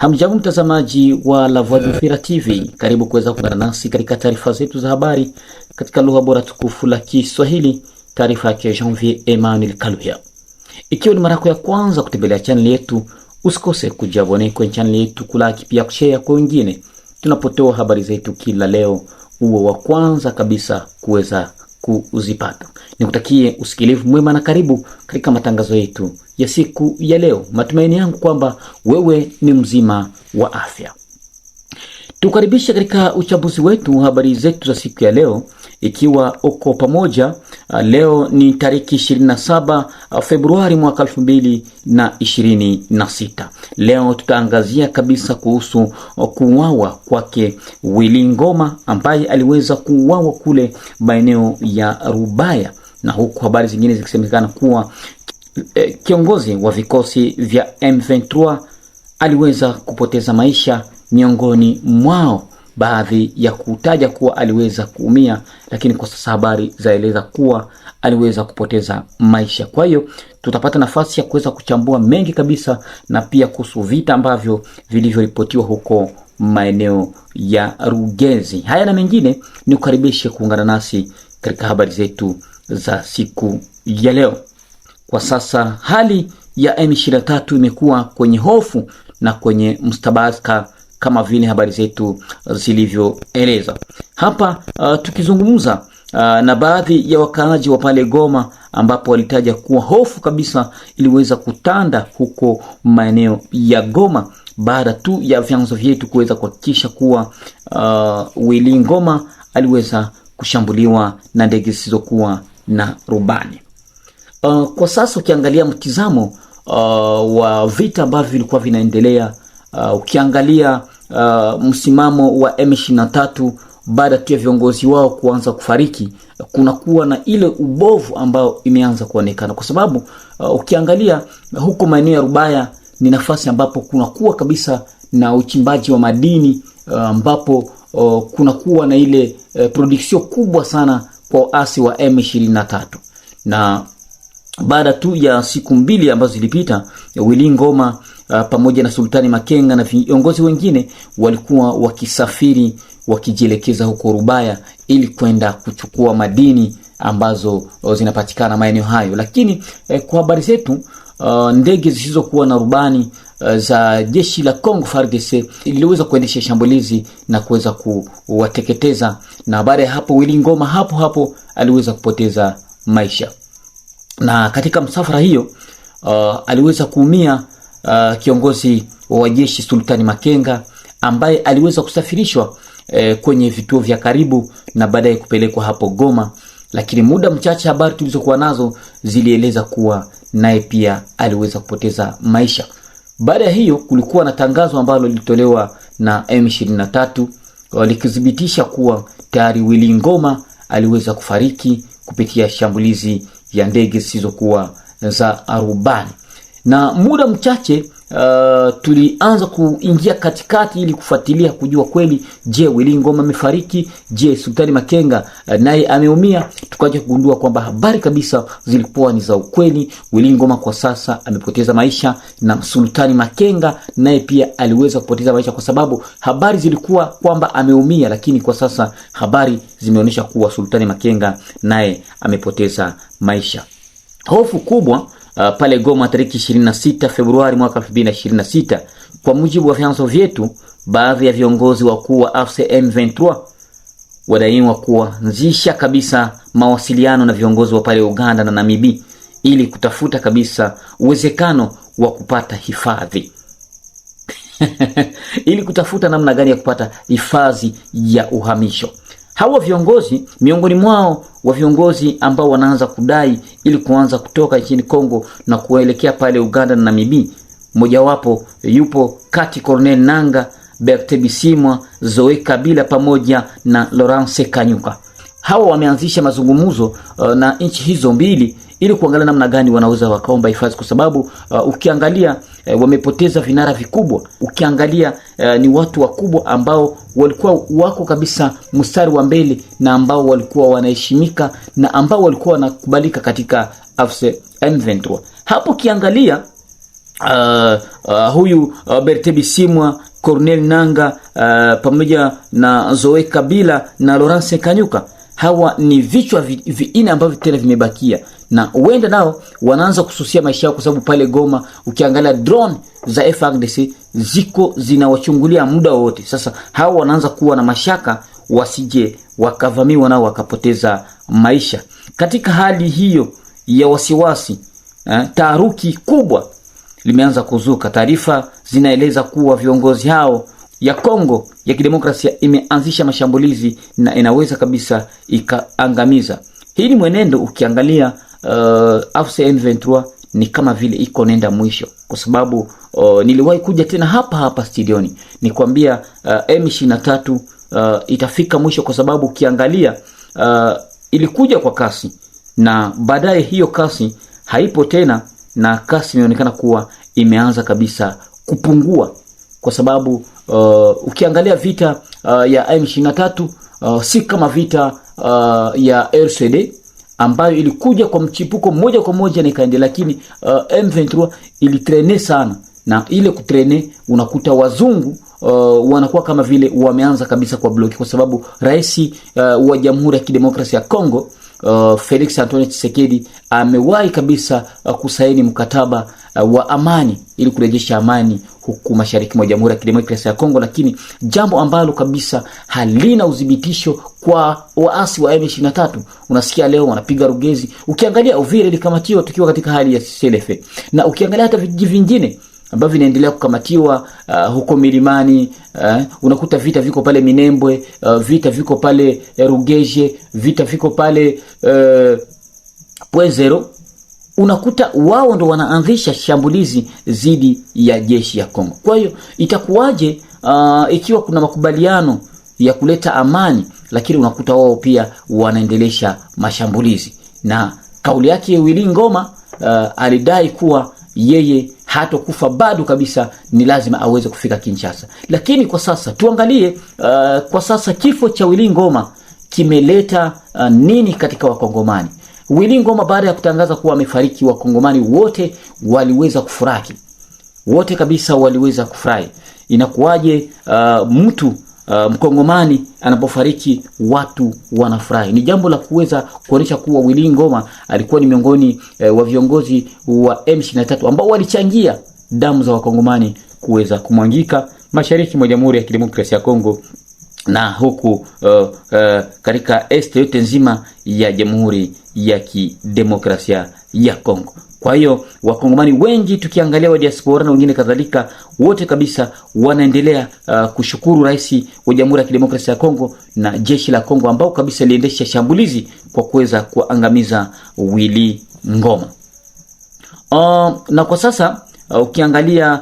Hamjambo mtazamaji wa La Voix d'Uvira TV, karibu kuweza kuungana nasi katika taarifa zetu za habari katika lugha bora tukufu la Kiswahili. Taarifa ya Janvier Emmanuel Kaluya. Ikiwa ni mara ya kwanza kutembelea channel yetu, usikose kujabone kwenye channel yetu, kulaki pia kushare kwa wengine. Tunapotoa habari zetu kila leo, uwe wa kwanza kabisa kuweza kuzipata. Nikutakie usikilivu mwema na karibu katika matangazo yetu ya siku ya leo. Matumaini yangu kwamba wewe ni mzima wa afya. Tukaribisha katika uchambuzi wetu habari zetu za siku ya leo, ikiwa uko pamoja. Leo ni tariki 27 Februari mwaka 2026. Leo tutaangazia kabisa kuhusu kuuawa kwake Willy Ngoma, ambaye aliweza kuuawa kule maeneo ya Rubaya, na huku habari zingine zikisemekana kuwa kiongozi wa vikosi vya M23 aliweza kupoteza maisha, miongoni mwao baadhi ya kutaja kuwa aliweza kuumia, lakini kwa sasa habari zaeleza kuwa aliweza kupoteza maisha. Kwa hiyo tutapata nafasi ya kuweza kuchambua mengi kabisa, na pia kuhusu vita ambavyo vilivyoripotiwa huko maeneo ya Rugezi. Haya na mengine ni kukaribisha kuungana nasi katika habari zetu za siku ya leo. Kwa sasa hali ya M23 imekuwa kwenye hofu na kwenye mstabaka, kama vile habari zetu zilivyoeleza. Hapa tukizungumza na baadhi ya wakaaji wa pale Goma, ambapo walitaja kuwa hofu kabisa iliweza kutanda huko maeneo ya Goma baada tu ya vyanzo vyetu kuweza kuhakikisha kuwa Willy Ngoma aliweza kushambuliwa na ndege zisizokuwa na rubani. Kwa sasa ukiangalia mtizamo wa vita ambavyo vilikuwa vinaendelea, ukiangalia msimamo wa M23 baada tu ya viongozi wao kuanza kufariki, kuna kuwa na ile ubovu ambao imeanza kuonekana, kwa sababu ukiangalia huko maeneo ya Rubaya ni nafasi ambapo kuna kuwa kabisa na uchimbaji wa madini, ambapo kuna kuwa na ile production kubwa sana kwa asi wa M23. Na baada tu ya siku mbili ambazo zilipita, Willy Ngoma pamoja na Sultani Makenga na viongozi wengine walikuwa wakisafiri wakijielekeza huko Rubaya ili kwenda kuchukua madini ambazo zinapatikana maeneo hayo. Lakini kwa habari zetu, ndege zisizokuwa na rubani za jeshi la Congo FARDC iliweza kuendesha shambulizi na kuweza kuwateketeza, na baada ya hapo Willy Ngoma hapo aliweza kupoteza maisha. Na katika msafara hiyo aliweza kuumia kiongozi wa jeshi Sultani Makenga, ambaye aliweza kusafirishwa kwenye vituo vya karibu na baadaye kupelekwa hapo Goma. Lakini muda mchache habari tulizokuwa nazo zilieleza kuwa naye pia aliweza kupoteza maisha. Baada ya hiyo kulikuwa na tangazo ambalo lilitolewa na M23 likithibitisha kuwa tayari Willy Ngoma aliweza kufariki kupitia shambulizi ya ndege zisizokuwa za rubani. Na muda mchache tulianza kuingia katikati ili kufuatilia kujua kweli, je, Willy Ngoma amefariki? Je, Sultani Makenga naye ameumia? Tukaja kugundua kwamba habari kabisa zilikuwa ni za ukweli. Willy Ngoma kwa sasa amepoteza maisha, na Sultani Makenga naye pia aliweza kupoteza maisha, kwa sababu habari zilikuwa kwamba ameumia, lakini kwa sasa habari zimeonyesha kuwa Sultani Makenga naye amepoteza maisha. Hofu kubwa pale Goma tariki 26 Februari mwaka 2026. Kwa mujibu wa vyanzo vyetu, baadhi ya viongozi wakuu wa AFC M23 wadaiwa kuanzisha kabisa mawasiliano na viongozi wa pale Uganda na Namibia ili kutafuta kabisa uwezekano wa kupata hifadhi. Ili kutafuta namna gani ya kupata hifadhi ya uhamisho. Hawa viongozi, miongoni mwao wa viongozi ambao wanaanza kudai ili kuanza kutoka nchini Kongo na kuelekea pale Uganda na Namibia, mmoja wapo yupo Kati Corneille Nangaa, Bertrand Bisimwa, Zoe Kabila pamoja na Laurence Kanyuka. Hawa wameanzisha mazungumzo na nchi hizo mbili ili kuangalia namna gani wanaweza wakaomba hifadhi, kwa sababu ukiangalia wamepoteza vinara vikubwa. Ukiangalia ni watu wakubwa ambao walikuwa wako kabisa mstari wa mbele, na ambao walikuwa wanaheshimika na ambao walikuwa wanakubalika katika AFC M23. Hapo kiangalia huyu Bertrand Bisimwa, Corneille Nangaa, pamoja na Zoe Kabila na Laurence Kanyuka. Hawa ni vichwa viine ambavyo tena vimebakia, na huenda nao wanaanza kususia maisha yao, kwa sababu pale Goma ukiangalia drone za FARDC ziko zinawachungulia muda wote. Sasa hawa wanaanza kuwa na mashaka wasije wakavamiwa nao wakapoteza maisha. Katika hali hiyo ya wasiwasi, taharuki kubwa limeanza kuzuka. Taarifa zinaeleza kuwa viongozi hao ya Kongo ya Kidemokrasia imeanzisha mashambulizi na inaweza kabisa ikaangamiza. Hii ni mwenendo ukiangalia AFC M23 ni kama vile iko nenda mwisho, kwa sababu niliwahi kuja tena hapa studioni nikwambia M23 itafika mwisho, kwa sababu ukiangalia ilikuja kwa kasi na baadaye hiyo kasi haipo tena, na kasi inaonekana kuwa imeanza kabisa kupungua, kwa sababu ukiangalia vita ya M23 si kama vita ya RCD ambayo ilikuja kwa mchipuko moja kwa moja na ikaendelea, lakini M23 ilitrene sana, na ile kutrene unakuta wazungu wanakuwa kama vile wameanza kabisa kwa bloki, kwa sababu rais wa Jamhuri ya Kidemokrasia ya Kongo Felix Antoine Tshisekedi amewahi kabisa kusaini mkataba wa amani ili kurejesha amani huku mashariki mwa Jamhuri ya Kidemokrasia ya Kongo, lakini jambo ambalo kabisa halina udhibitisho kwa waasi wa M23. Unasikia leo wanapiga Rugezi, ukiangalia Uvira ilikamatiwa tukiwa katika hali ya selefe, na ukiangalia hata vijiji vingine ambavyo vinaendelea kukamatiwa huko milimani, unakuta vita viko pale Minembwe, vita viko pale Rugeje, vita viko pale Pwezero. Unakuta wao ndo wanaanzisha shambulizi zidi ya jeshi ya Kongo. Kwa hiyo itakuwaje ikiwa kuna makubaliano ya kuleta amani, lakini unakuta wao pia wanaendelesha mashambulizi? Na kauli yake Willy Ngoma alidai kuwa yeye hatokufa bado kabisa, ni lazima aweze kufika Kinshasa. Lakini kwa sasa tuangalie kwa sasa kifo cha Willy Ngoma kimeleta nini katika wakongomani. Willy Ngoma baada ya kutangaza kuwa amefariki, wakongomani wote waliweza kufurahi, wote kabisa waliweza kufurahi. Inakuwaje mtu mkongomani anapofariki watu wanafurahi? Ni jambo la kuweza kuonyesha kuwa Willy Ngoma alikuwa ni miongoni wa viongozi wa M23 ambao walichangia damu za wakongomani kuweza kumwangika mashariki mwa Jamhuri ya Kidemokrasia ya Kongo na huku katika este yote nzima ya Jamhuri ya Kidemokrasia ya Kongo. Kwa hiyo wakongomani wengi tukiangalia wa diaspora na wengine kadhalika, wote kabisa wanaendelea kushukuru rais wa Jamhuri ya Kidemokrasia ya Kongo na jeshi la Kongo ambao kabisa liendesha shambulizi kwa kuweza kuangamiza Willy Ngoma. Na kwa sasa ukiangalia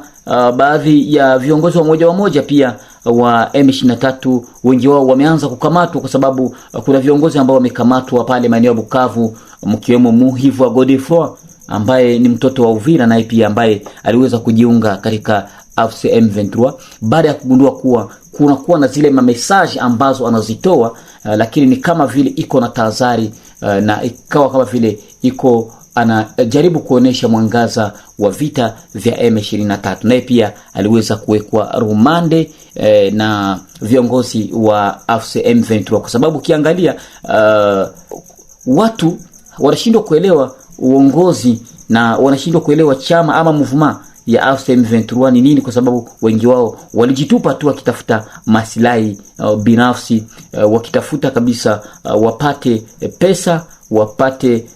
baadhi ya viongozi wa moja pia wa M23, wengi wao wameanza kukamatwa, kwa sababu kuna viongozi ambao wamekamatwa pale maeneo ya Bukavu, mkiwemo Muhivu wa Godefroid ambaye ni mtoto wa Uvira, naye pia ambaye aliweza kujiunga katika AFC M23 baada ya kugundua kuwa kuna kuwa na zile message ambazo anazitoa, lakini ni kama vile iko na tahadhari, na ikawa kama vile iko anajaribu kuonesha mwangaza wa vita vya M23. Naye pia aliweza kuwekwa rumande na viongozi wa AFC M23, kwa sababu ukiangalia watu wanashindwa kuelewa uongozi na wanashindwa kuelewa chama ama movement ya AFC M23 ni nini, kwa sababu wengi wao walijitupa tu wakitafuta maslahi binafsi, wakitafuta kabisa wapate pesa, wapate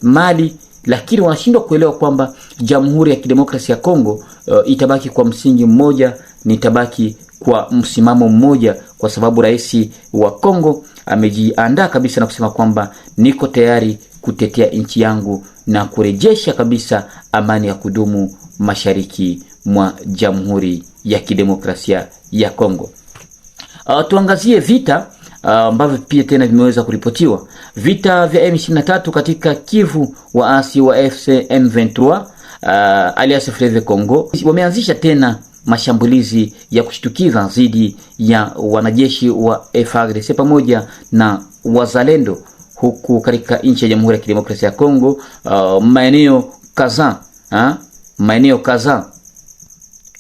mali, lakini wanashindwa kuelewa kwamba Jamhuri ya Kidemokrasia ya Kongo itabaki kwa msingi mmoja, ni tabaki kwa msimamo mmoja, kwa sababu rais wa Kongo amejiandaa kabisa na kusema kwamba niko tayari kutetea nchi yangu na kurejesha kabisa amani ya kudumu mashariki mwa Jamhuri ya Kidemokrasia ya Kongo. Tuangazie vita ambavyo pia tena vimeweza kuripotiwa. Vita vya M23 katika Kivu, waasi wa AFC M23 alias Fleuve Congo wameanzisha tena mashambulizi ya kushtukiza dhidi ya wanajeshi wa FARDC pamoja na wazalendo huku katika nchi ya Jamhuri ya Kidemokrasia ya Kongo. Maeneo kadhaa maeneo kadhaa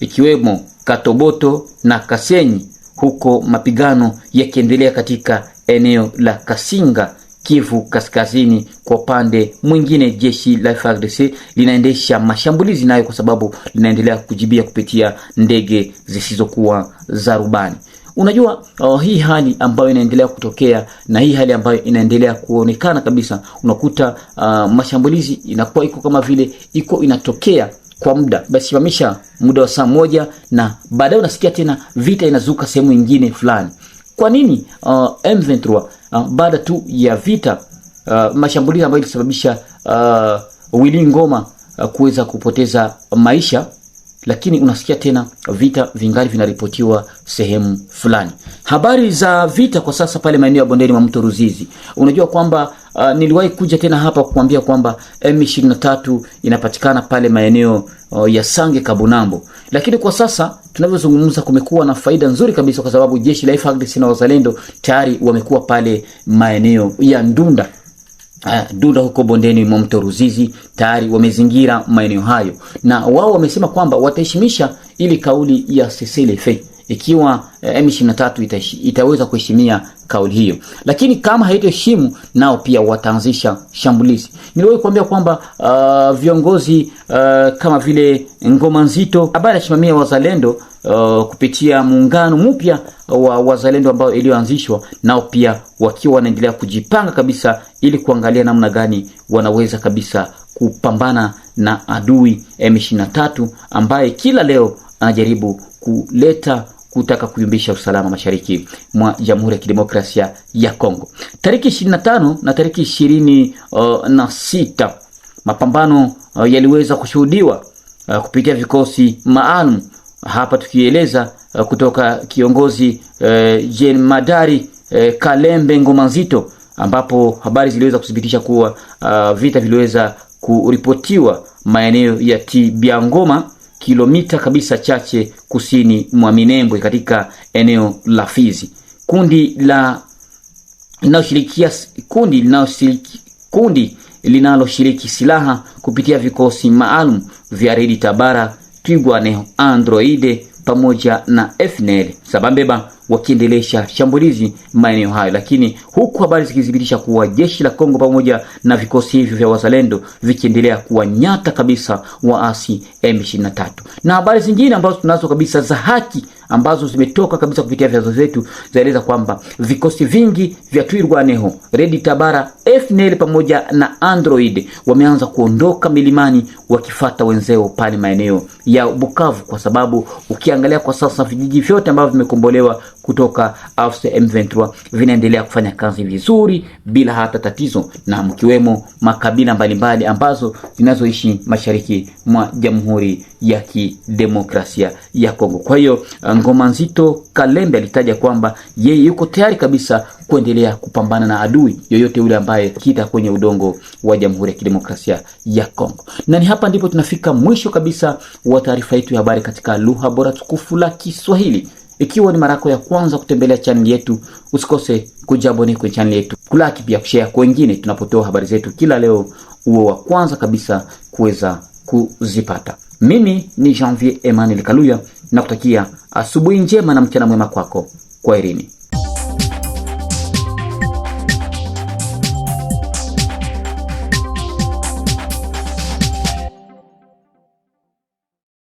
ikiwemo Katoboto na Kasenyi, huko mapigano yakiendelea katika eneo la Kasinga, Kivu Kaskazini. Kwa upande mwingine, jeshi la FARDC linaendesha mashambulizi nayo kwa sababu linaendelea kujibia kupitia ndege zisizokuwa za rubani. Unajua hii hali ambayo inaendelea kutokea na hii hali ambayo inaendelea kuonekana kabisa, unakuta mashambulizi inakuwa iko kama vile iko inatokea kwa muda, basi simamisha muda wa saa moja na baadaye unasikia tena vita inazuka sehemu nyingine fulani. Kwa nini M23 baada tu ya vita mashambulizi ambayo ilisababisha Willy Ngoma kuweza kupoteza maisha, lakini unasikia tena vita vingali vinaripotiwa sehemu fulani? Habari za vita kwa sasa pale maeneo ya bondeni mwa mto Ruzizi. Unajua kwamba niliwahi kuja tena hapa kukuambia kwamba M23 inapatikana pale maeneo ya Sange Kabunambo, lakini kwa sasa tunavyozungumza kumekuwa na faida nzuri kabisa, kwa sababu jeshi la FARDC na wazalendo tayari wamekuwa pale maeneo ya Ndunda huko bondeni mwa mto Ruzizi, tayari wamezingira maeneo hayo, na wao wamesema kwamba wataheshimisha ili kauli ya CCLF ikiwa M23 itaweza kuheshimia kauli hiyo. Lakini kama haitoheshimu, nao pia wataanzisha shambulizi. Niliwahi kuambia kwamba viongozi kama vile Ngoma Nzito habari asimamia wazalendo kupitia muungano mpya wa wazalendo ambao iliyoanzishwa, nao pia wakiwa wanaendelea kujipanga kabisa ili kuangalia namna gani wanaweza kabisa kupambana na adui M23 ambaye kila leo anajaribu kutaka kuyumbisha usalama mashariki mwa Jamhuri ya Kidemokrasia ya Kongo. Tariki 25 na tariki 26 mapambano yaliweza kushuhudiwa kupitia vikosi maalum, hapa tukieleza kutoka kiongozi Jemadari Kalembe Ngoma Nzito, ambapo habari ziliweza kuthibitisha kuwa vita viliweza kuripotiwa maeneo ya Tibiangoma, kilomita kabisa chache kusini mwa Minembwe katika eneo la Fizi. Kundi linaloshiriki silaha kupitia vikosi maalum vya Red Tabara, Twigwaneho, Androide pamoja na FNL Sabambeba wakiendelesha shambulizi maeneo hayo, lakini huku habari zikithibitisha kuwa jeshi la Kongo pamoja na vikosi hivyo vya wazalendo vikiendelea kuwanyata kabisa waasi M23. Na habari zingine ambazo tunazo kabisa za haki ambazo zimetoka kabisa kupitia vyanzo vyetu zaeleza kwamba vikosi vingi vya Twirwaneho, Red Tabara, FNL pamoja na Android wameanza kuondoka milimani wakifata wenzao pale maeneo ya Bukavu, kwa sababu ukiangalia kwa sasa vijiji vyote ambavyo vimekombolewa kutoka AFC M23 vinaendelea kufanya kazi vizuri bila hata tatizo, na mkiwemo makabila mbalimbali ambazo zinazoishi mashariki mwa Jamhuri ya Kidemokrasia ya Kongo. Kwa hiyo Ngoma Nzito Kalembe alitaja kwamba yeye yuko tayari kabisa kuendelea kupambana na adui yoyote yule ambaye kita kwenye udongo wa Jamhuri ya Kidemokrasia ya Kongo. Na ni hapa ndipo tunafika mwisho kabisa wa taarifa yetu ya habari katika lugha bora tukufu la Kiswahili. Ikiwa ni mara yako ya kwanza kutembelea channel yetu, usikose kujabone kwenye channel yetu, kulaki pia kushare kwa wengine tunapotoa habari zetu kila leo, uwe wa kwanza kabisa kuweza kuzipata. Mimi ni Janvier Emmanuel Kaluya, nakutakia asubuhi njema na mchana mwema kwako. Kwaherini.